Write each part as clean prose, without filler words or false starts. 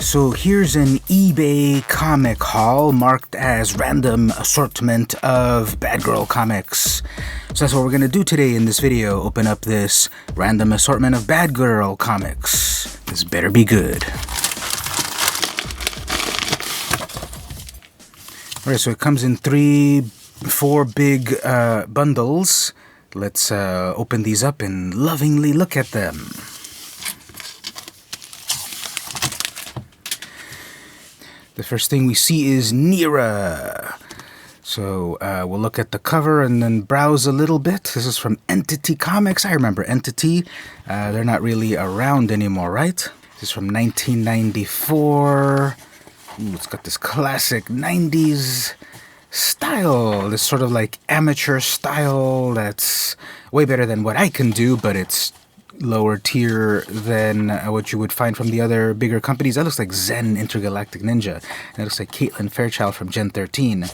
So here's an eBay comic haul marked as random assortment of Bad Girl comics. So that's what we're gonna do today in this video. Open up this random assortment of Bad Girl comics. This better be good. Alright, so it comes in four big bundles. Let's open these up and lovingly look at them. The first thing we see is Neera. So we'll look at the cover and then browse a little bit. This is from Entity Comics. I remember Entity. They're not really around anymore, right? This is from 1994. Ooh, it's got this classic 90s style. This sort of like amateur style that's way better than what I can do, but it's lower tier than what you would find from the other bigger companies. That looks like Zen Intergalactic Ninja. And it looks like Caitlin Fairchild from Gen 13.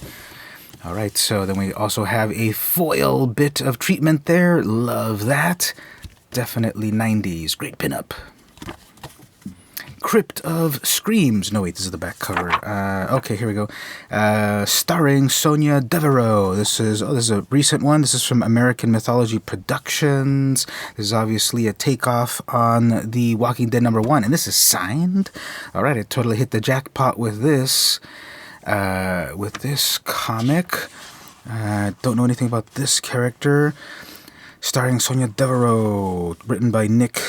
Alright, so then we also have a foil bit of treatment there. Love that. Definitely 90s. Great pinup. Crypt of Screams. No, wait, this is the back cover. Okay, here we go. Starring Sonia Devereaux. This is a recent one. This is from American Mythology Productions. This is obviously a takeoff on The Walking Dead #1, and this is signed. All right, I totally hit the jackpot with this comic. Don't know anything about this character. Starring Sonia Devereaux. Written by Nick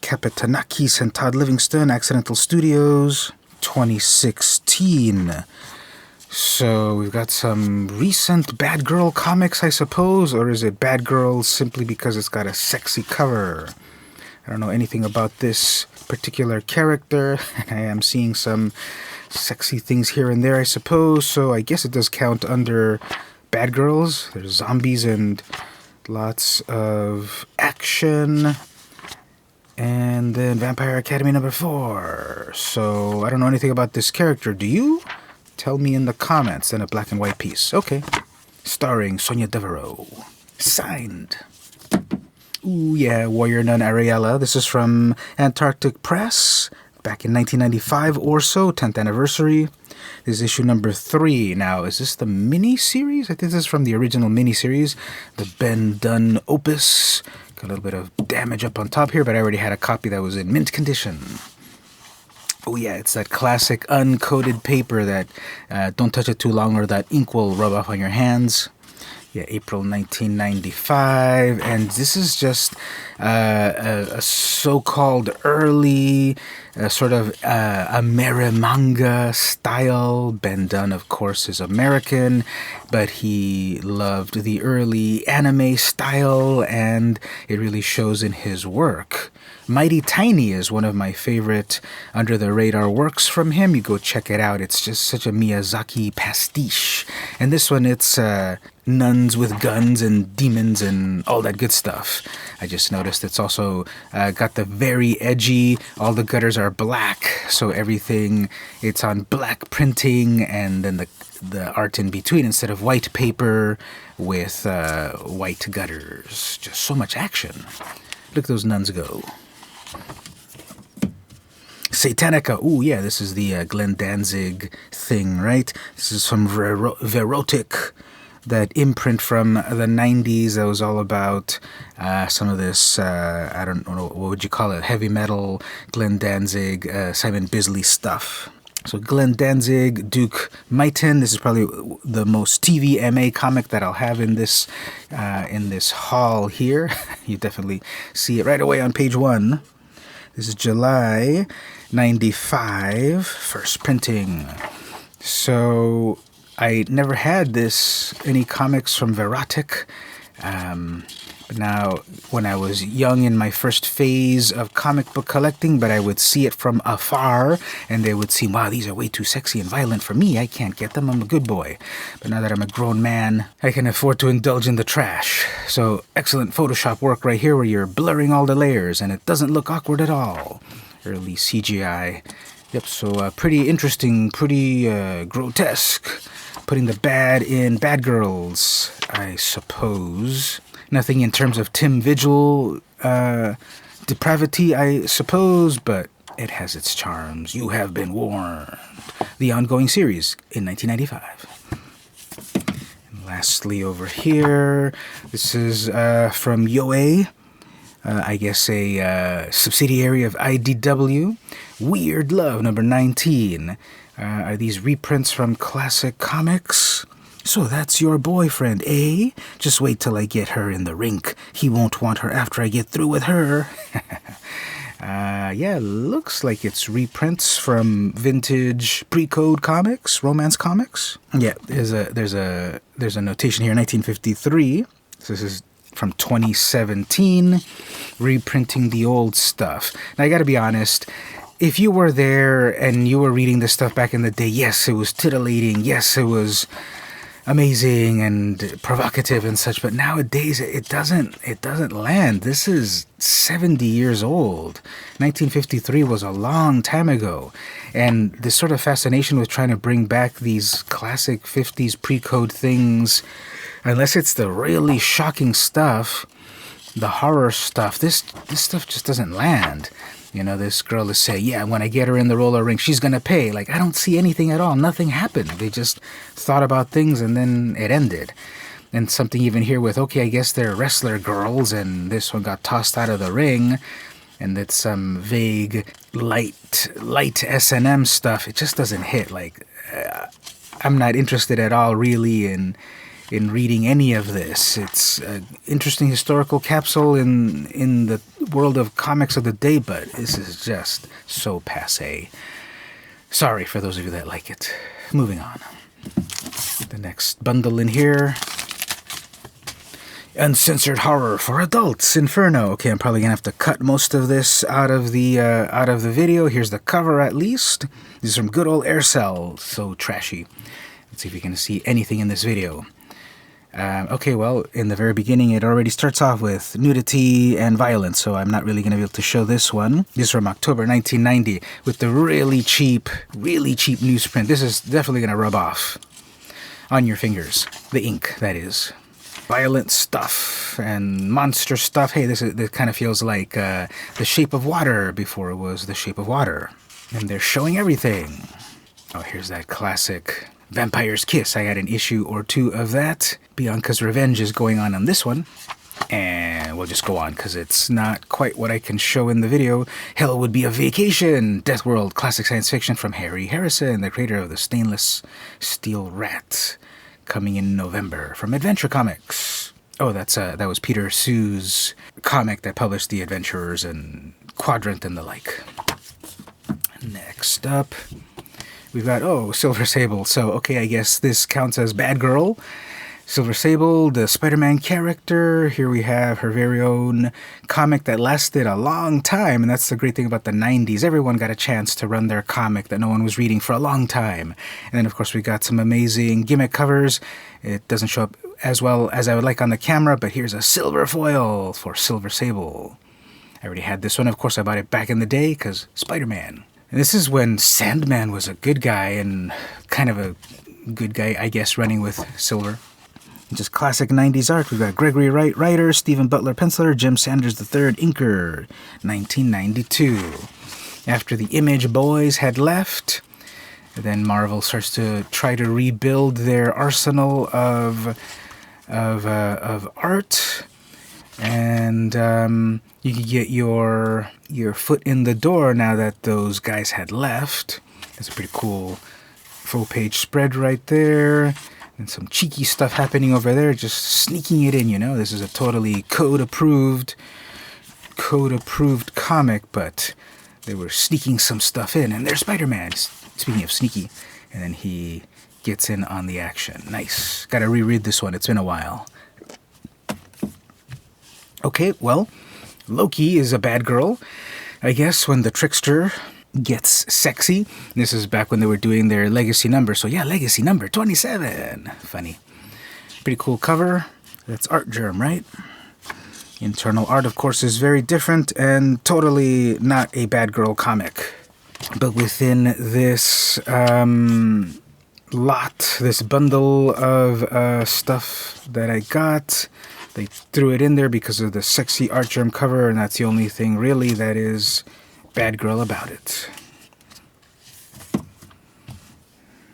Kapetanakis and Todd Livingston, Accidental Studios, 2016. So we've got some recent Bad Girl comics, I suppose, or is it Bad Girl simply because it's got a sexy cover? I don't know anything about this particular character, and I am seeing some sexy things here and there, I suppose, so I guess it does count under Bad Girls. There's zombies and lots of action. And then Vampire Academy #4. So I don't know anything about this character. Do you? Tell me in the comments. And a black and white piece. Okay. Starring Sonia Devereaux. Signed. Ooh, yeah. Warrior Nun Ariella. This is from Antarctic Press. Back in 1995 or so. 10th anniversary. This is issue #3. Now, is this the mini-series? I think this is from the original mini-series. The Ben Dunn Opus. Got a little bit of damage up on top here, but I already had a copy that was in mint condition. Oh yeah, it's that classic uncoated paper that don't touch it too long or that ink will rub off on your hands. Yeah, April 1995, and this is just a so-called early sort of Amerimanga style. Ben Dunn, of course, is American, but he loved the early anime style, and it really shows in his work. Mighty Tiny is one of my favorite under-the-radar works from him. You go check it out. It's just such a Miyazaki pastiche. And this one, it's nuns with guns and demons and all that good stuff. I just noticed it's also got the very edgy, all the gutters are black, so everything, it's on black printing, and then the art in between instead of white paper with white gutters. Just so much action. Look at those nuns go. Satanica. Ooh, yeah, this is the Glenn Danzig thing, right? This is from Verotic, that imprint from the 90s that was all about some of this, I don't know, what would you call it? Heavy metal, Glenn Danzig, Simon Bisley stuff. So Glenn Danzig, Duke Myton. This is probably the most TVMA comic that I'll have in this haul here. You definitely see it right away on page 1. This is July 95, first printing. So I never had any comics from Verotic. But now, when I was young in my first phase of comic book collecting, but I would see it from afar, and they would seem, wow, these are way too sexy and violent for me. I can't get them. I'm a good boy. But now that I'm a grown man, I can afford to indulge in the trash. So, excellent Photoshop work right here where you're blurring all the layers, and it doesn't look awkward at all. Early CGI. Yep, so pretty interesting, pretty grotesque. Putting the bad in Bad Girls, I suppose. Nothing in terms of Tim Vigil depravity, I suppose, but It has its charms. You have been warned. The ongoing series in 1995. And lastly, over here, this is from Yoei. I guess a subsidiary of IDW. Weird Love, number 19. Are these reprints from classic comics? So that's your boyfriend, eh? Just wait till I get her in the rink. He won't want her after I get through with her. Yeah, looks like it's reprints from vintage pre-code comics, romance comics. Yeah, there's a notation here, 1953. So this is from 2017, reprinting the old stuff. Now, I gotta be honest, if you were there and you were reading this stuff back in the day, yes, it was titillating, yes, it was amazing and provocative and such, but nowadays it doesn't land. This is 70 years old. 1953 was a long time ago, and this sort of fascination with trying to bring back these classic 50s pre-code things, unless it's the really shocking stuff, the horror stuff, this stuff just doesn't land. You know, this girl is saying, yeah, when I get her in the roller rink, she's going to pay. Like, I don't see anything at all. Nothing happened. They just thought about things and then it ended. And something even here with, okay, I guess they're wrestler girls and this one got tossed out of the ring. And it's some vague, light S&M stuff. It just doesn't hit. Like, I'm not interested at all, really, in reading any of this. It's an interesting historical capsule in the world of comics of the day, but this is just so passé. Sorry for those of you that like it. Moving on. The next bundle in here. Uncensored horror for adults, Inferno. Okay, I'm probably gonna have to cut most of this out of the video. Here's the cover, at least. This is from good old Aircel. So trashy. Let's see if you can see anything in this video. Okay, well, in the very beginning, it already starts off with nudity and violence, so I'm not really going to be able to show this one. This is from October 1990 with the really cheap newsprint. This is definitely going to rub off on your fingers. The ink, that is. Violent stuff and monster stuff. Hey, this kind of feels like The Shape of Water before it was The Shape of Water. And they're showing everything. Oh, here's that classic Vampire's Kiss. I got an issue or two of that. Bianca's Revenge is going on this one. And we'll just go on because it's not quite what I can show in the video. Hell Would Be a Vacation. Death World, classic science fiction from Harry Harrison, the creator of the Stainless Steel Rat. Coming in November from Adventure Comics. Oh, that was Peter Sue's comic that published The Adventurers and Quadrant and the like. Next up, we've got, Silver Sable. So, okay, I guess this counts as Bad Girl. Silver Sable, the Spider-Man character. Here we have her very own comic that lasted a long time. And that's the great thing about the 90s. Everyone got a chance to run their comic that no one was reading for a long time. And then, of course, we got some amazing gimmick covers. It doesn't show up as well as I would like on the camera, but here's a silver foil for Silver Sable. I already had this one. Of course, I bought it back in the day because Spider-Man. And this is when Sandman was a good guy and kind of a good guy, I guess, running with Silver. Just classic 90s art. We've got Gregory Wright, writer, Stephen Butler, penciler, Jim Sanders III, inker, 1992. After the Image boys had left, then Marvel starts to try to rebuild their arsenal of art, and you could get your foot in the door now that those guys had left. That's a pretty cool full page spread right there. And some cheeky stuff happening over there, just sneaking it in, you know. This is a totally code-approved comic, but they were sneaking some stuff in. And there's Spider-Man, speaking of sneaky. And then he gets in on the action. Nice. Gotta reread this one. It's been a while. Okay, well, Loki is a bad girl. I guess when the trickster gets sexy. This is back when they were doing their legacy number. So yeah, legacy number 27. Funny. Pretty cool cover. That's Artgerm, right? Internal art, of course, is very different and totally not a bad girl comic. But within this this bundle of stuff that I got, they threw it in there because of the sexy Artgerm cover, and that's the only thing really that is bad girl about it.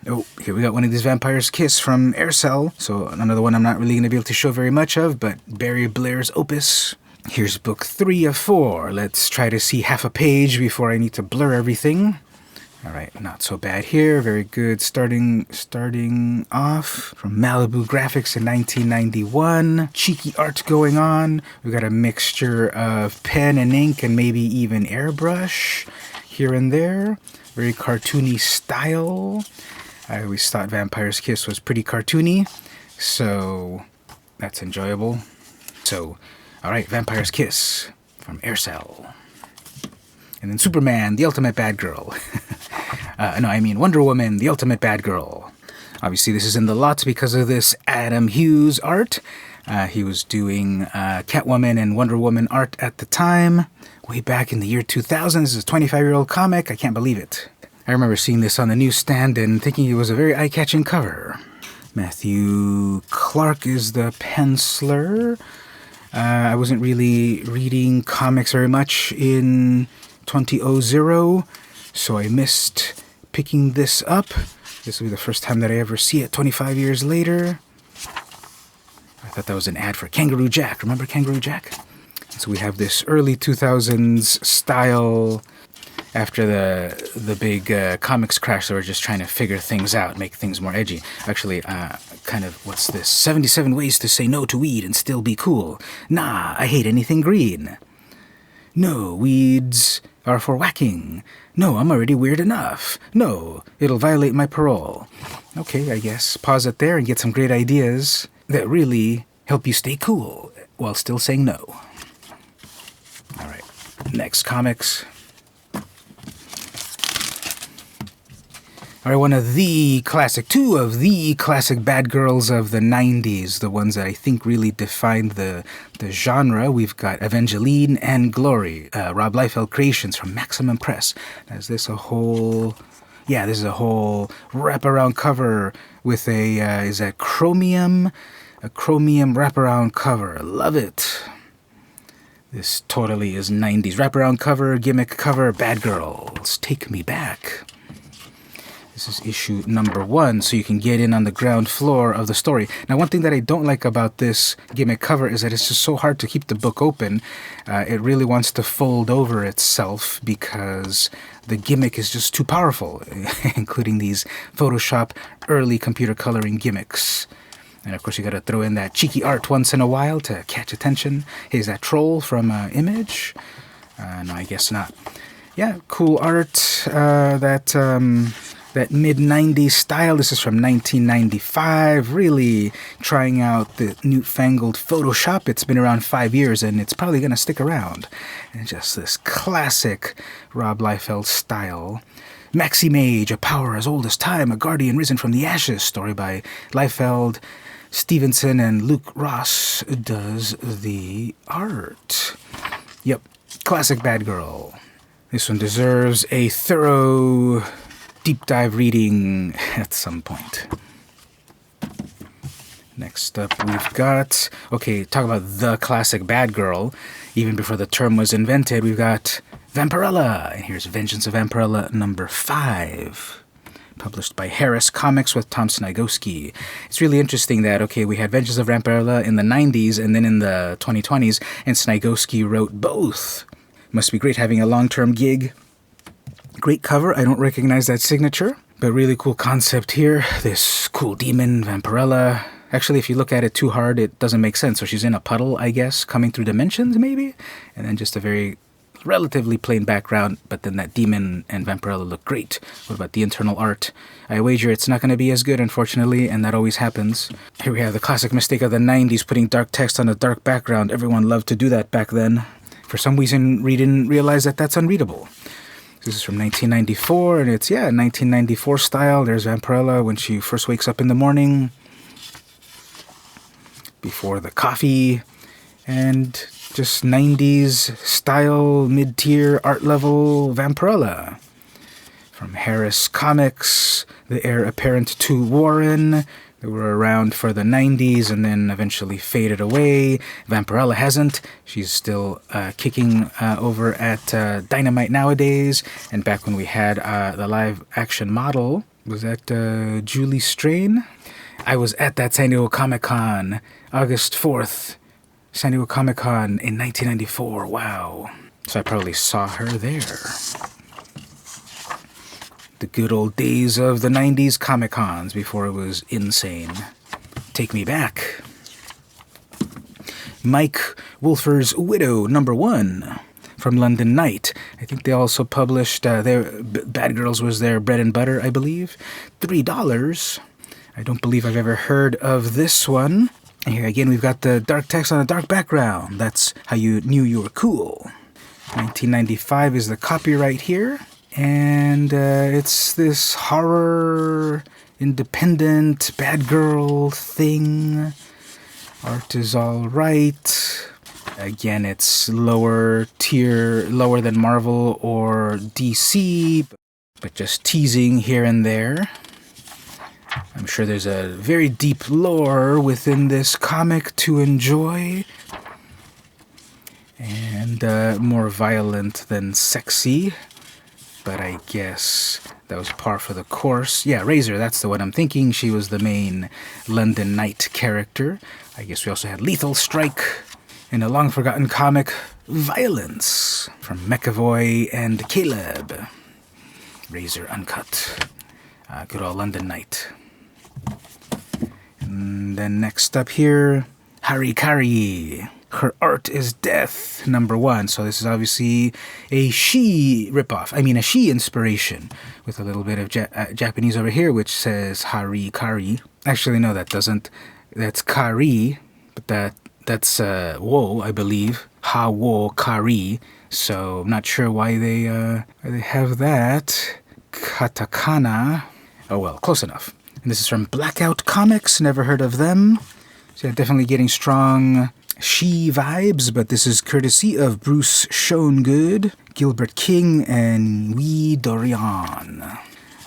Oh, here we got one of these Vampire's Kiss from Aircell. So another one I'm not really going to be able to show very much of, but Barry Blair's opus. Here's book 3 of 4. Let's try to see half a page before I need to blur everything. All right, not so bad here. Very good. Starting off from Malibu Graphics in 1991. Cheeky art going on. We've got a mixture of pen and ink and maybe even airbrush here and there. Very cartoony style. I always thought Vampire's Kiss was pretty cartoony, so that's enjoyable. So, all right, Vampire's Kiss from Aircell. And then Superman, the ultimate bad girl. Wonder Woman, the ultimate bad girl. Obviously, this is in the lot because of this Adam Hughes art. He was doing Catwoman and Wonder Woman art at the time. Way back in the year 2000. This is a 25-year-old comic. I can't believe it. I remember seeing this on the newsstand and thinking it was a very eye-catching cover. Matthew Clark is the penciler. I wasn't really reading comics very much in 2000, so I missed picking this up. This will be the first time that I ever see it 25 years later. I thought that was an ad for Kangaroo Jack. Remember Kangaroo Jack? So we have this early 2000s style. After the big comics crash, they were just trying to figure things out, make things more edgy. Actually, what's this? 77 ways to say no to weed and still be cool. Nah, I hate anything green. No, weeds are for whacking. No, I'm already weird enough. No, it'll violate my parole. Okay, I guess pause it there and get some great ideas that really help you stay cool while still saying no. All right, next comics. All right, two of the classic bad girls of the 90s, the ones that I think really defined the genre. We've got Evangeline and Glory, Rob Liefeld Creations from Maximum Press. Is this a whole... Yeah, this is a whole wraparound cover with is that chromium? A chromium wraparound cover. I love it. This totally is 90s. Wraparound cover, gimmick cover, bad girls. Take me back. This is issue number 1, so you can get in on the ground floor of the story. Now, one thing that I don't like about this gimmick cover is that it's just so hard to keep the book open. It really wants to fold over itself because the gimmick is just too powerful, including these Photoshop early computer coloring gimmicks. And of course, you got to throw in that cheeky art once in a while to catch attention. Hey, is that Troll from Image? No, I guess not. Yeah, cool art. That mid-90s style. This is from 1995. Really trying out the newfangled Photoshop. It's been around 5 years, and it's probably going to stick around. And just this classic Rob Liefeld style. Maxi Mage, a power as old as time, a guardian risen from the ashes. Story by Liefeld, Stevenson, and Luke Ross does the art. Yep, classic bad girl. This one deserves a thorough deep dive reading at some point. Next up we've got, talk about the classic bad girl. Even before the term was invented, we've got Vampirella. And here's Vengeance of Vampirella number 5. Published by Harris Comics with Tom Snygoski. It's really interesting that, we had Vengeance of Vampirella in the 90s and then in the 2020s, and Snygoski wrote both. Must be great having a long-term gig. Great cover. I don't recognize that signature, but really cool concept here. This cool demon, Vampirella. Actually, if you look at it too hard, it doesn't make sense. So she's in a puddle, I guess, coming through dimensions, maybe? And then just a very relatively plain background, but then that demon and Vampirella look great. What about the internal art? I wager it's not going to be as good, unfortunately, and that always happens. Here we have the classic mistake of the 90s, putting dark text on a dark background. Everyone loved to do that back then. For some reason, we didn't realize that that's unreadable. This is from 1994, and it's, 1994 style. There's Vampirella when she first wakes up in the morning, before the coffee, and just 90s style, mid-tier, art level Vampirella From Harris Comics, the heir apparent to Warren. They were around for the 90s and then eventually faded away. Vampirella hasn't. She's still kicking over at Dynamite nowadays. And back when we had the live action model, was that Julie Strain? I was at that San Diego Comic-Con, August 4th, San Diego Comic-Con in 1994. Wow. So I probably saw her there. The good old days of the 90s Comic-Cons before it was insane. Take me back. Mike Wolfer's Widow, #1, from London Knight. I think they also published their Bad Girls was their bread and butter, I believe. $3. I don't believe I've ever heard of this one. And here again, we've got the dark text on a dark background. That's how you knew you were cool. 1995 is the copyright here. And it's this horror, independent, bad girl thing. Art is all right. Again, it's lower tier, lower than Marvel or DC, but just teasing here and there. I'm sure there's a very deep lore within this comic to enjoy. And more violent than sexy. But I guess that was par for the course. Yeah, Razor, that's the one I'm thinking. She was the main London Knight character. I guess we also had Lethal Strike and a long-forgotten comic, Violence, from McAvoy and Caleb. Razor Uncut. Good old London Knight. And then next up here, Harikari. Her Art is Death, #1. So this is obviously a she ripoff. I mean, a she inspiration with a little bit of Japanese over here, which says Harikari. Actually, no, that doesn't. That's Kari, but that's wo, I believe. Ha wo Kari. So I'm not sure why they have that. Katakana. Oh well, close enough. And this is from Blackout Comics. Never heard of them. So yeah, definitely getting strong she vibes, but this is courtesy of Bruce Schoengood, Gilbert King, and Louis Dorian.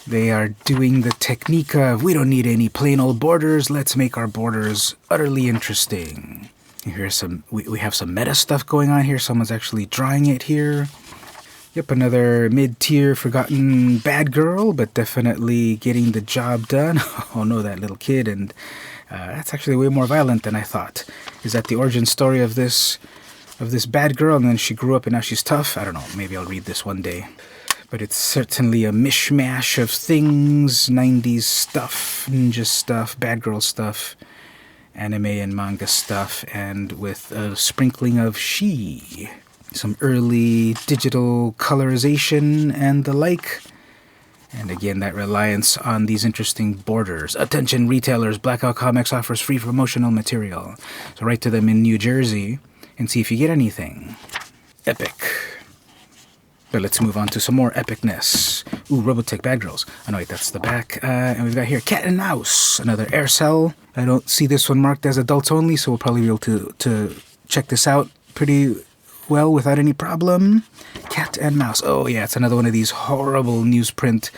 They are doing the technique of, we don't need any plain old borders, let's make our borders utterly interesting. Here's some, we have some meta stuff going on here, someone's actually drawing it here. Yep, another mid-tier forgotten bad girl, but definitely getting the job done. Oh no, that little kid, and that's actually way more violent than I thought. Is that the origin story of this bad girl, and then she grew up and now she's tough? I don't know, maybe I'll read this one day. But it's certainly a mishmash of things, 90s stuff, ninja stuff, bad girl stuff, anime and manga stuff, and with a sprinkling of she. Some early digital colorization and the like. And again, that reliance on these interesting borders. Attention retailers, Blackout Comics offers free promotional material. So write to them in New Jersey and see if you get anything. Epic. But let's move on to some more epicness. Ooh, Robotech Bad Girls. Oh no, wait, that's the back. And we've got here Cat and Mouse, another air cell. I don't see this one marked as adults only, so we'll probably be able to check this out pretty well without any problem. Cat and Mouse. Oh yeah, it's another one of these horrible newsprint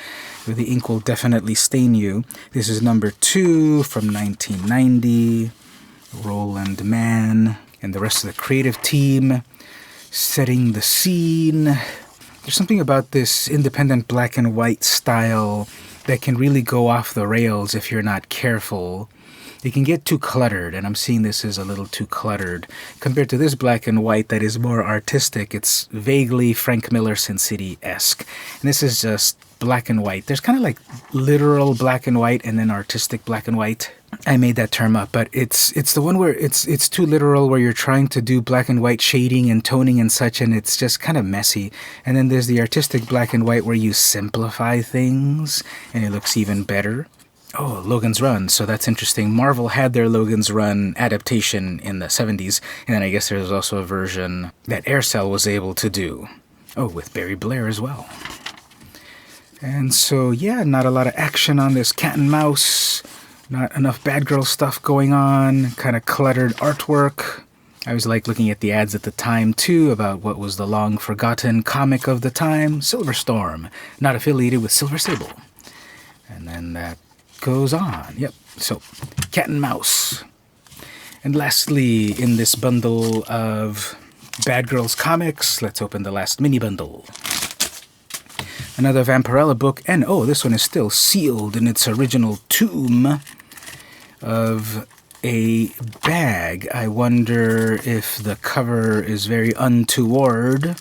where the ink will definitely stain you. This is #2 from 1990. Roland Mann and the rest of the creative team setting the scene. There's something about this independent black and white style that can really go off the rails if you're not careful. It can get too cluttered, and I'm seeing this as a little too cluttered. Compared to this black and white that is more artistic, it's vaguely Frank Miller Sin City-esque. And this is just black and white. There's kind of like literal black and white and then artistic black and white. I made that term up, but it's the one where it's too literal, where you're trying to do black and white shading and toning and such, and it's just kind of messy. And then there's the artistic black and white where you simplify things and it looks even better. Oh, Logan's Run. So that's interesting. Marvel had their Logan's Run adaptation in the 70s, and then I guess there's also a version that Aircell was able to do. Oh, with Barry Blair as well. And so, yeah, not a lot of action on this cat and mouse. Not enough bad girl stuff going on. Kind of cluttered artwork. I was like looking at the ads at the time too about what was the long forgotten comic of the time, Silver Storm, not affiliated with Silver Sable. And then that goes on. Yep. So, cat and mouse. And lastly, in this bundle of Bad Girls comics, let's open the last mini bundle. Another Vampirella book, and oh, this one is still sealed in its original tomb of a bag. I wonder if the cover is very untoward.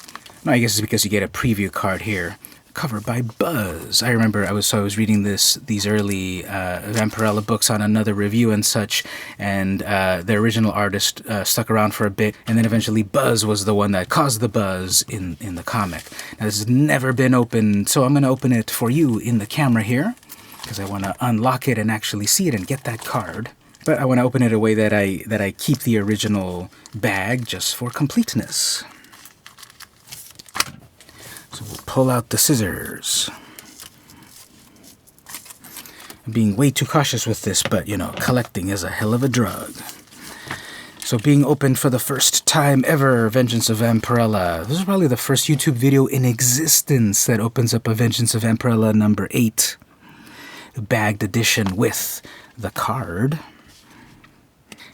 No, I guess it's because you get a preview card here. Cover by Buzz. I remember I was reading these early Vampirella books on another review and such, and the original artist stuck around for a bit, and then eventually Buzz was the one that caused the buzz in the comic. Now this has never been opened, so I'm going to open it for you in the camera here, because I want to unlock it and actually see it and get that card. But I want to open it in a way that I keep the original bag just for completeness. So we'll pull out the scissors. I'm being way too cautious with this, but, you know, collecting is a hell of a drug. So being opened for the first time ever, Vengeance of Vampirella. This is probably the first YouTube video in existence that opens up a Vengeance of Vampirella number 8. Bagged edition with the card.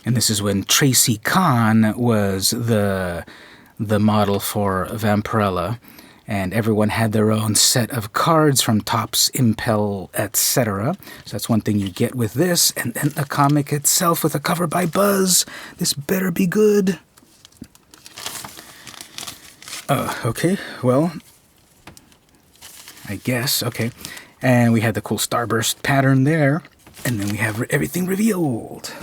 And this is when Tracy Kahn was the model for Vampirella. And everyone had their own set of cards from Topps, Impel, etc. So that's one thing you get with this. And then the comic itself with a cover by Buzz. This better be good. Okay, well, I guess, okay. And we had the cool starburst pattern there. And then we have everything revealed.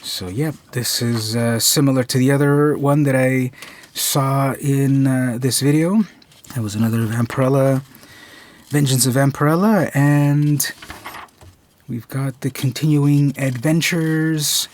So, yep, this is similar to the other one that I saw in this video. That was another Vampirella, Vengeance of Vampirella, and we've got the continuing adventures.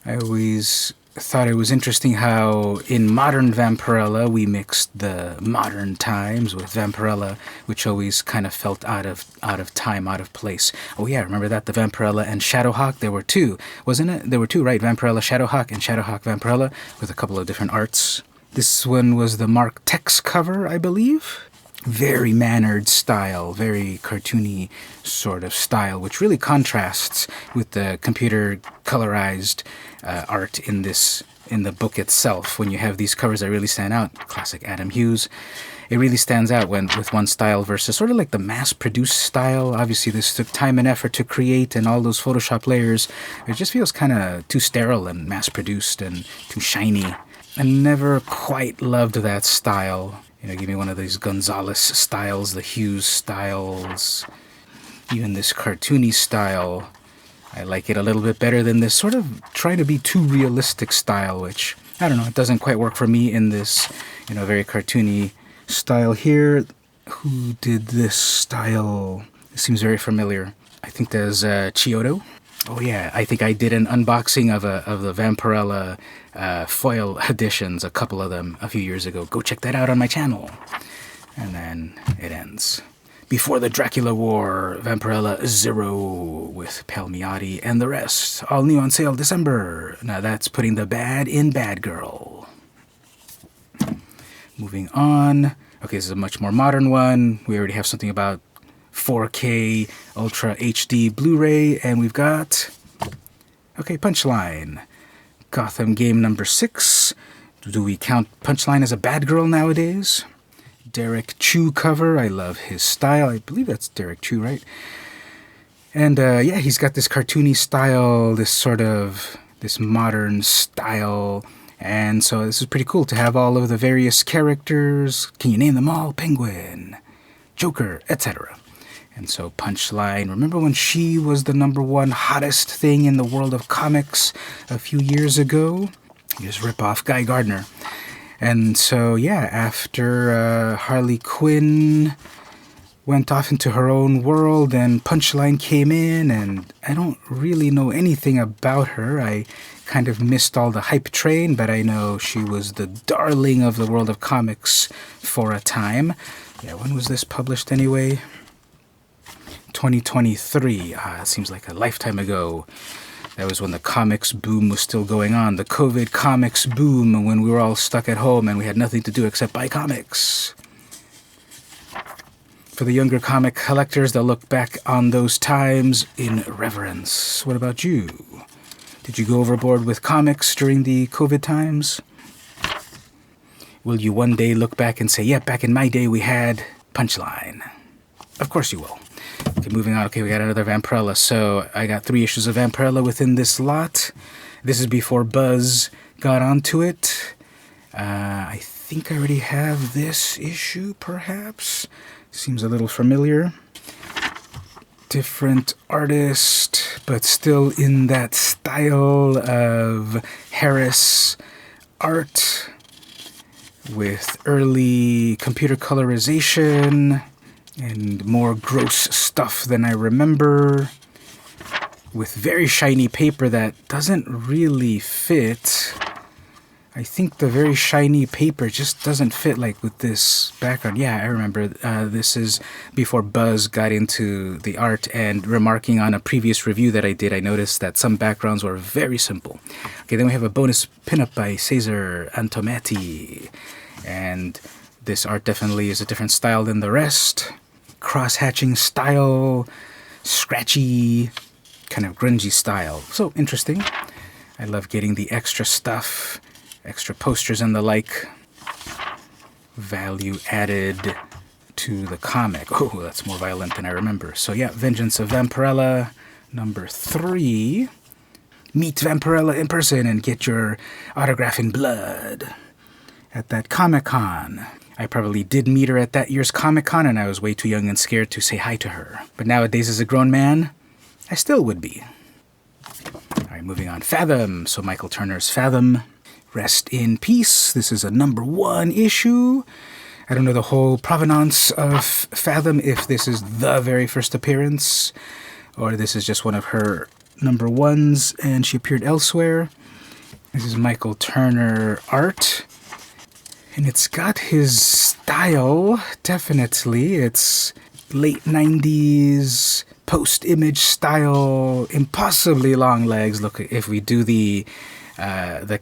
I always thought it was interesting how in modern Vampirella we mixed the modern times with Vampirella, which always kind of felt out of time, out of place. Oh yeah, remember that? The Vampirella and Shadowhawk, there were two, wasn't it? There were two, right? Vampirella Shadowhawk and Shadowhawk Vampirella with a couple of different arts. This one was the Mark Tex cover, I believe. Very mannered style, very cartoony sort of style, which really contrasts with the computer colorized art in the book itself. When you have these covers that really stand out, classic Adam Hughes, it really stands out with one style versus sort of like the mass-produced style. Obviously, this took time and effort to create, and all those Photoshop layers. It just feels kind of too sterile and mass-produced and too shiny. I never quite loved that style. You know, give me one of these Gonzalez styles, the Hughes styles, even this cartoony style. I like it a little bit better than this sort of trying to be too realistic style, which, I don't know, it doesn't quite work for me in this, you know, very cartoony style here. Who did this style? It seems very familiar. I think there's Chiodo. Oh yeah, I think I did an unboxing of the Vampirella foil editions, a couple of them, a few years ago. Go check that out on my channel. And then it ends. Before the Dracula War, Vampirella Zero with Palmiotti and the rest. All new on sale December. Now that's putting the bad in Bad Girl. Moving on. Okay, this is a much more modern one. We already have something about 4K Ultra HD Blu-ray, and we've got, okay, Punchline. Gotham Game number 6. Do we count Punchline as a bad girl nowadays? Derek Chu cover. I love his style. I believe that's Derek Chu, right? And yeah, he's got this cartoony style, this modern style. And so this is pretty cool to have all of the various characters. Can you name them all? Penguin, Joker, etc. And so Punchline, remember when she was the #1 hottest thing in the world of comics a few years ago? Just rip off Guy Gardner. And so, yeah, after Harley Quinn went off into her own world and Punchline came in, and I don't really know anything about her. I kind of missed all the hype train, but I know she was the darling of the world of comics for a time. Yeah, when was this published anyway? 2023. It seems like a lifetime ago. That was when the comics boom was still going on. The COVID comics boom, when we were all stuck at home and we had nothing to do except buy comics. For the younger comic collectors, they'll look back on those times in reverence. What about you? Did you go overboard with comics during the COVID times? Will you one day look back and say, yeah, back in my day we had Punchline? Of course you will. Okay, moving on. Okay, we got another Vampirella. So I got 3 issues of Vampirella within this lot. This is before Buzz got onto it. I think I already have this issue, perhaps. Seems a little familiar. Different artist, but still in that style of Harris art with early computer colorization and more gross stuff than I remember, with very shiny paper that doesn't really fit. I think the very shiny paper just doesn't fit like with this background. Yeah, I remember. This is before Buzz got into the art, and remarking on a previous review that I did, I noticed that some backgrounds were very simple. Okay, then we have a bonus pinup by Cesar Antomati, and this art definitely is a different style than the rest. Cross-hatching style, scratchy, kind of grungy style. So interesting. I love getting the extra stuff, extra posters and the like. Value added to the comic. Oh, that's more violent than I remember. So yeah, Vengeance of Vampirella, number 3. Meet Vampirella in person and get your autograph in blood at that Comic-Con. I probably did meet her at that year's Comic-Con, and I was way too young and scared to say hi to her. But nowadays, as a grown man, I still would be. All right, moving on. Fathom. So Michael Turner's Fathom. Rest in peace. This is a number 1 issue. I don't know the whole provenance of Fathom, if this is the very first appearance, or this is just one of her number 1s, and she appeared elsewhere. This is Michael Turner art. And it's got his style, definitely. It's late 90s, post-image style, impossibly long legs. Look, if we do the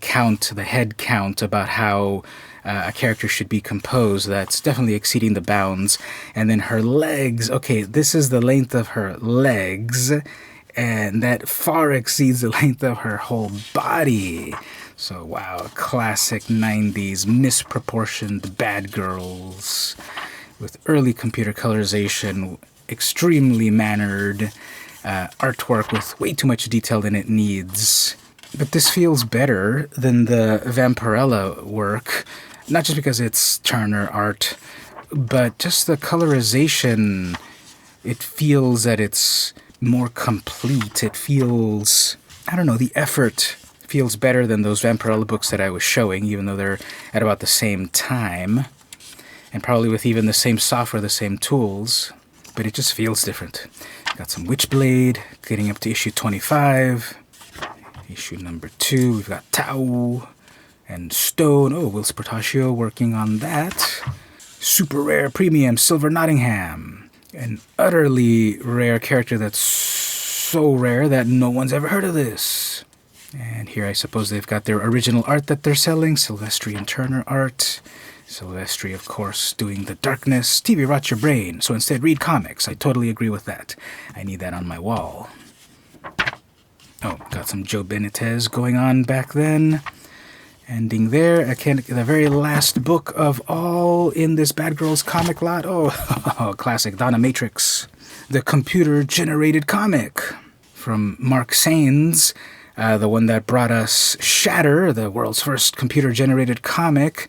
count, the head count about how a character should be composed, that's definitely exceeding the bounds. And then her legs, okay, this is the length of her legs, and that far exceeds the length of her whole body. So, wow, classic 90s misproportioned bad girls with early computer colorization, extremely mannered artwork with way too much detail than it needs. But this feels better than the Vampirella work, not just because it's Turner art, but just the colorization. It feels that it's more complete. It feels, I don't know, the effort feels better than those Vampirella books that I was showing, even though they're at about the same time, and probably with even the same software, the same tools, but it just feels different. Got some Witchblade, getting up to issue 25. Issue number 2, we've got Tau and Stone. Oh, Will Sportaccio working on that. Super rare premium Silver Nottingham. An utterly rare character that's so rare that no one's ever heard of this. And here I suppose they've got their original art that they're selling. Silvestri and Turner art. Silvestri, of course, doing the darkness. TV rots your brain, so instead read comics. I totally agree with that. I need that on my wall. Oh, got some Joe Benitez going on back then. Ending there. Again, the very last book of all in this Bad Girls comic lot. Oh, classic Donna Matrix. The computer-generated comic from Mark Sains. The one that brought us Shatter, the world's first computer-generated comic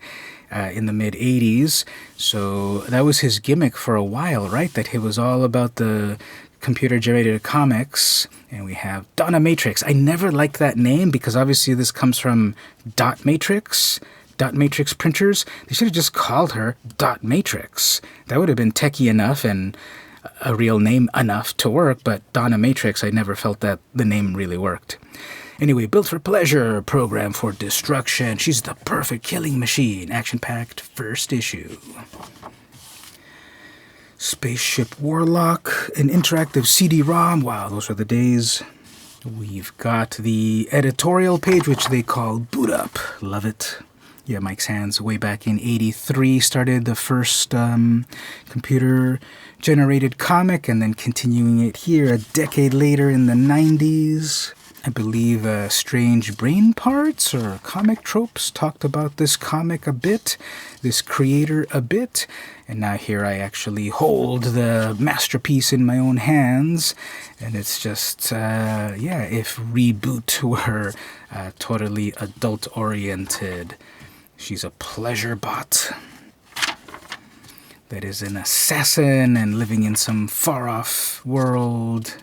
in the mid-'80s. So that was his gimmick for a while, right? That he was all about the computer-generated comics. And we have Donna Matrix. I never liked that name because obviously this comes from Dot Matrix printers. They should have just called her Dot Matrix. That would have been techie enough and a real name enough to work, but Donna Matrix, I never felt that the name really worked. Anyway, Built for Pleasure, Programmed for Destruction. She's the perfect killing machine. Action-packed first issue. Spaceship Warlock, an interactive CD-ROM. Wow, those were the days. We've got the editorial page, which they call Boot Up. Love it. Yeah, Mike Sands, way back in '83, started the first computer-generated comic, and then continuing it here a decade later in the '90s. I believe Strange Brain Parts or Comic Tropes talked about this comic a bit, this creator a bit, and now here I actually hold the masterpiece in my own hands, and it's just, if Reboot were totally adult-oriented. She's a pleasure bot that is an assassin and living in some far-off world.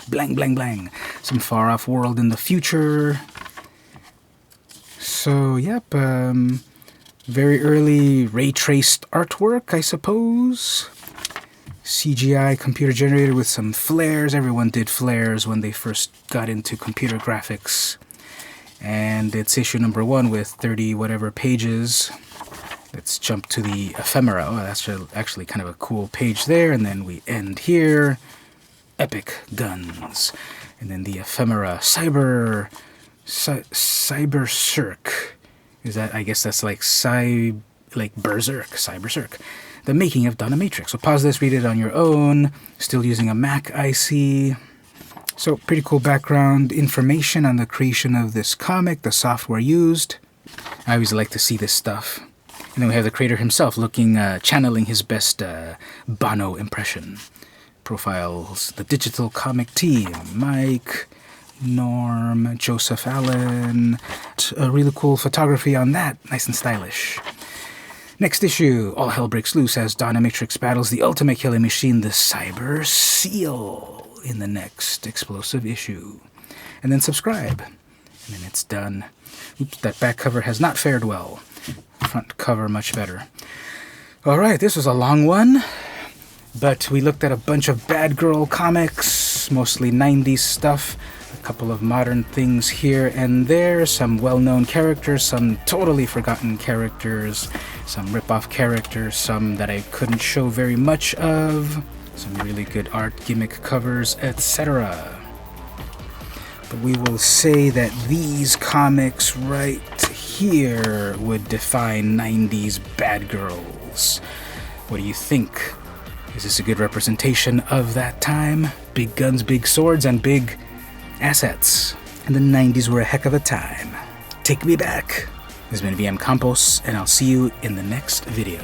Blang, blang, blang. Some far-off world in the future. So, yep, very early ray-traced artwork, I suppose. CGI, computer-generated with some flares. Everyone did flares when they first got into computer graphics. And it's issue number 1 with 30-whatever pages. Let's jump to the ephemera. Oh, that's actually kind of a cool page there. And then we end here. Epic Guns. And then the ephemera. Cyber Cirque. Is that, I guess that's like Berserk. Cyber Cirque. The Making of Dominatrix. So pause this, read it on your own. Still using a Mac, I see. So pretty cool background information on the creation of this comic, the software used. I always like to see this stuff. And then we have the creator himself channeling his best Bono impression. Profiles the digital comic team, Mike, Norm, Joseph Allen. A really cool photography on that, nice and stylish. Next issue, all hell breaks loose as Dominatrix battles the ultimate killing machine, the Cyber Seal, in the next explosive issue. And then subscribe, and then it's done. Oops, that back cover has not fared well. Front cover much better. Alright, this was a long one. But we looked at a bunch of Bad Girl comics, mostly 90s stuff, a couple of modern things here and there, some well-known characters, some totally forgotten characters, some rip-off characters, some that I couldn't show very much of, some really good art, gimmick covers, etc. But we will say that these comics right here would define 90s Bad Girls. What do you think? Is this a good representation of that time? Big guns, big swords, and big assets. And the 90s were a heck of a time. Take me back. This has been VM Campos, and I'll see you in the next video.